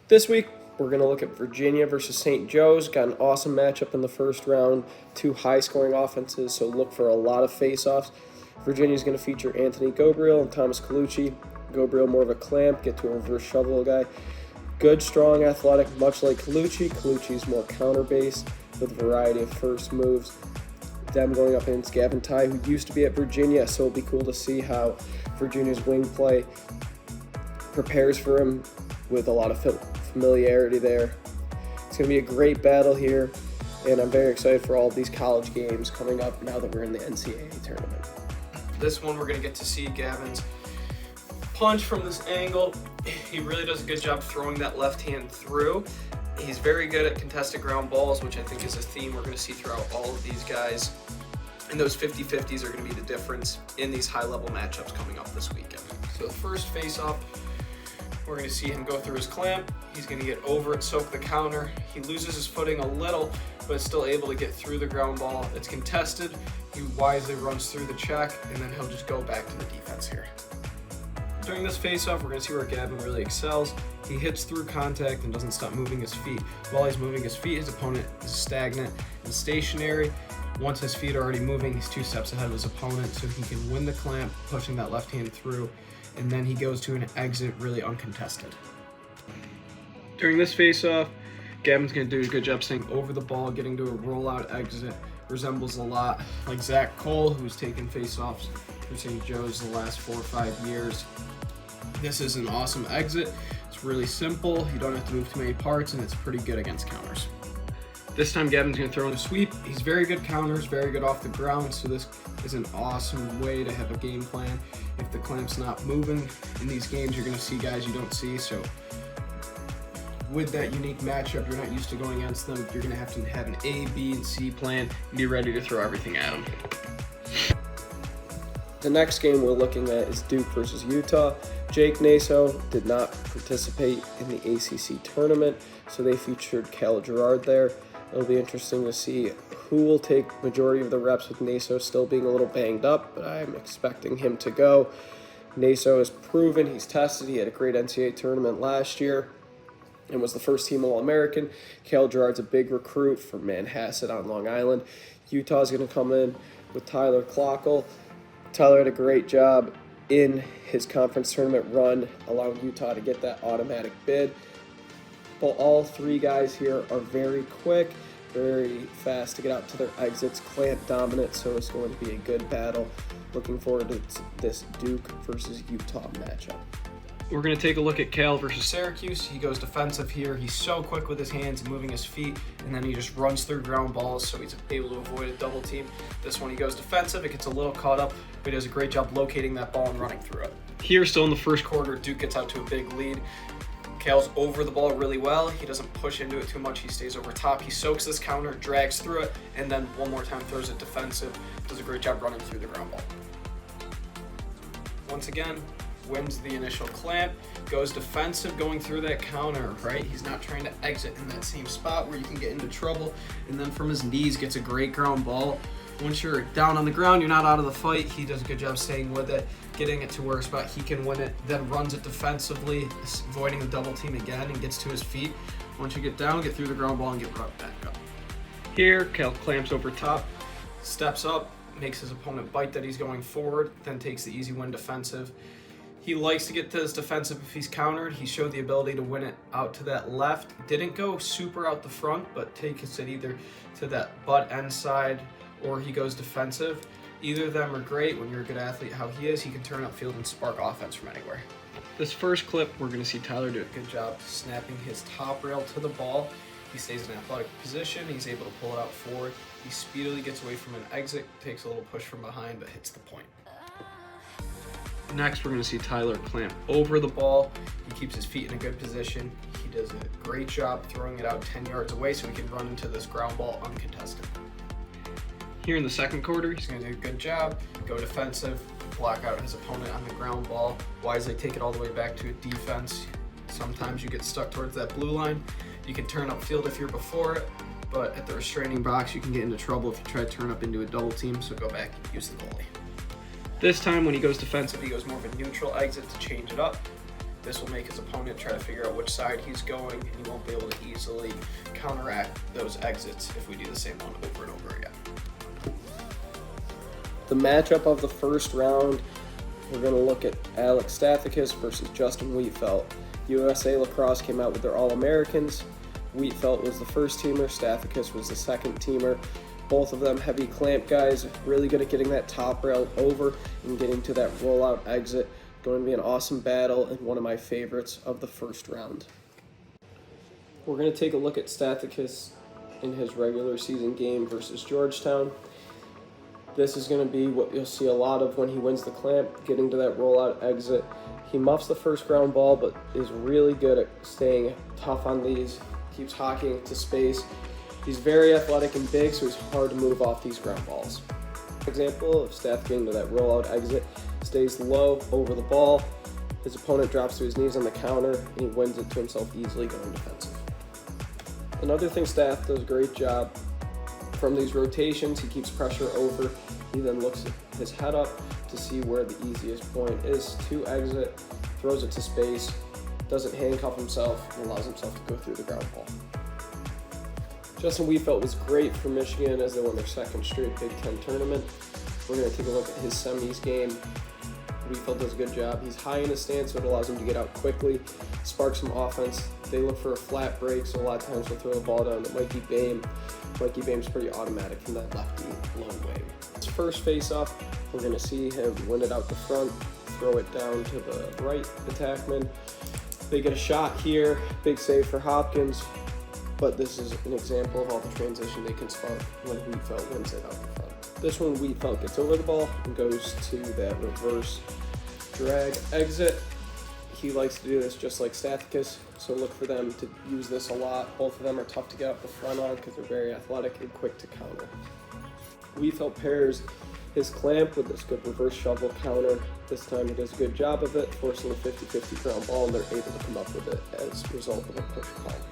This week, we're going to look at Virginia versus St. Joe's. Got an awesome matchup in the first round. Two high-scoring offenses, so look for a lot of face-offs. Virginia's going to feature Anthony Gabriel and Thomas Colucci. Gabriel more of a clamp, get to a reverse shovel guy. Good, strong, athletic, much like Colucci. Colucci's more counter-based with a variety of first moves. Them going up against Gavin Ty, who used to be at Virginia, so it'll be cool to see how Virginia's wing play prepares for him with a lot of familiarity there. It's going to be a great battle here, and I'm very excited for all of these college games coming up now that we're in the NCAA tournament. This one we're going to get to see Gavin's punch from this angle. He really does a good job throwing that left hand through. He's very good at contested ground balls, which I think is a theme we're going to see throughout all of these guys. And those 50-50s are going to be the difference in these high-level matchups coming up this weekend. So the first face-off, we're going to see him go through his clamp. He's going to get over it, soak the counter. He loses his footing a little, but is still able to get through the ground ball. It's contested. He wisely runs through the check, and then he'll just go back to the defense here. During this face-off, we're going to see where Gavin really excels. He hits through contact and doesn't stop moving his feet. While he's moving his feet, his opponent is stagnant and stationary. Once his feet are already moving, he's 2 steps ahead of his opponent, so he can win the clamp, pushing that left hand through, and then he goes to an exit really uncontested. During this face-off, Gavin's going to do a good job staying over the ball, getting to a rollout exit. Resembles a lot like Zach Cole, who's taken face-offs for St. Joe's the last 4 or 5 years. This is an awesome exit. It's really simple. You don't have to move too many parts, and it's pretty good against counters. This time Gavin's going to throw in a sweep. He's very good counters, very good off the ground, so this is an awesome way to have a game plan. If the clamp's not moving in these games, you're going to see guys you don't see, so with that unique matchup, you're not used to going against them. You're going to have an A, B, and C plan and be ready to throw everything at them. The next game we're looking at is Duke versus Utah. Jake Naso did not participate in the ACC tournament, so they featured Cal Gerard there. It'll be interesting to see who will take majority of the reps with Naso still being a little banged up, but I'm expecting him to go. Naso has proven, he's tested, he had a great NCAA tournament last year and was the first team All-American. Cal Gerard's a big recruit from Manhasset on Long Island. Utah's going to come in with Tyler Clockle. Tyler had a great job in his conference tournament run, allowing Utah to get that automatic bid. But all 3 guys here are very quick, very fast to get out to their exits, clamp dominant, so it's going to be a good battle. Looking forward to this Duke versus Utah matchup. We're going to take a look at Cal versus Syracuse. He goes defensive here. He's so quick with his hands and moving his feet, and then he just runs through ground balls, so he's able to avoid a double team. This one he goes defensive. It gets a little caught up, but he does a great job locating that ball and running through it. Here, still in the first quarter, Duke gets out to a big lead. Cal's over the ball really well. He doesn't push into it too much. He stays over top. He soaks this counter, drags through it, and then one more time throws it defensive. Does a great job running through the ground ball. Once again, wins the initial clamp, goes defensive going through that counter, right? He's not trying to exit in that same spot where you can get into trouble, and then from his knees gets a great ground ball. Once you're down on the ground, you're not out of the fight. He does a good job staying with it, getting it to where a spot he can win it, then runs it defensively, avoiding the double team again, and gets to his feet. Once you get down, get through the ground ball and get right back up. Here, Cal clamps over top, steps up, makes his opponent bite that he's going forward, then takes the easy win defensive. He likes to get to his defensive if he's countered. He showed the ability to win it out to that left. Didn't go super out the front, but takes it either to that butt end side or he goes defensive. Either of them are great. When you're a good athlete, how he is, he can turn upfield and spark offense from anywhere. This first clip, we're going to see Tyler do a good job snapping his top rail to the ball. He stays in an athletic position. He's able to pull it out forward. He speedily gets away from an exit, takes a little push from behind, but hits the point. Next, we're going to see Tyler clamp over the ball. He keeps his feet in a good position. He does a great job throwing it out 10 yards away so he can run into this ground ball uncontested. Here in the second quarter, he's going to do a good job, go defensive, block out his opponent on the ground ball, wisely take it all the way back to a defense. Sometimes you get stuck towards that blue line. You can turn upfield if you're before it, but at the restraining box, you can get into trouble if you try to turn up into a double team, so go back and use the goalie. This time when he goes defensive, he goes more of a neutral exit to change it up. This will make his opponent try to figure out which side he's going, and he won't be able to easily counteract those exits if we do the same one over and over again. The matchup of the first round, we're going to look at Alex Stathakis versus Justin Wheatfeld. USA Lacrosse came out with their All-Americans. Wheatfeld was the first teamer, Stathakis was the second teamer. Both of them heavy clamp guys, really good at getting that top rail over and getting to that rollout exit. Going to be an awesome battle and one of my favorites of the first round. We're going to take a look at Stathakis in his regular season game versus Georgetown. This is going to be what you'll see a lot of when he wins the clamp, getting to that rollout exit. He muffs the first ground ball, but is really good at staying tough on these, keeps hockeying to space. He's very athletic and big, so he's hard to move off these ground balls. Example of Stath getting to that rollout exit, stays low over the ball. His opponent drops to his knees on the counter, and he wins it to himself easily going defensive. Another thing Stath does a great job from these rotations, he keeps pressure over. He then looks at his head up to see where the easiest point is to exit, throws it to space, doesn't handcuff himself, and allows himself to go through the ground ball. Justin Wheatfeld was great for Michigan as they won their second straight Big Ten tournament. We're going to take a look at his semis game. Wheatfeld does a good job. He's high in his stance, so it allows him to get out quickly, spark some offense. They look for a flat break, so a lot of times they'll throw the ball down to Mikey Boehm. Mikey Boehm's pretty automatic from that lefty low wing. His first face-off, we're going to see him win it out the front, throw it down to the right attackman. They get a shot here, big save for Hopkins, but this is an example of all the transition they can spark when Wheatfeld wins it out the front. This one, Wheatfeld gets over the ball and goes to that reverse drag exit. He likes to do this just like Stathakis, so look for them to use this a lot. Both of them are tough to get up the front on because they're very athletic and quick to counter. Wheatfeld pairs his clamp with this good reverse shovel counter. This time he does a good job of it, forcing a 50-50 ground ball, and they're able to come up with it as a result of a push call.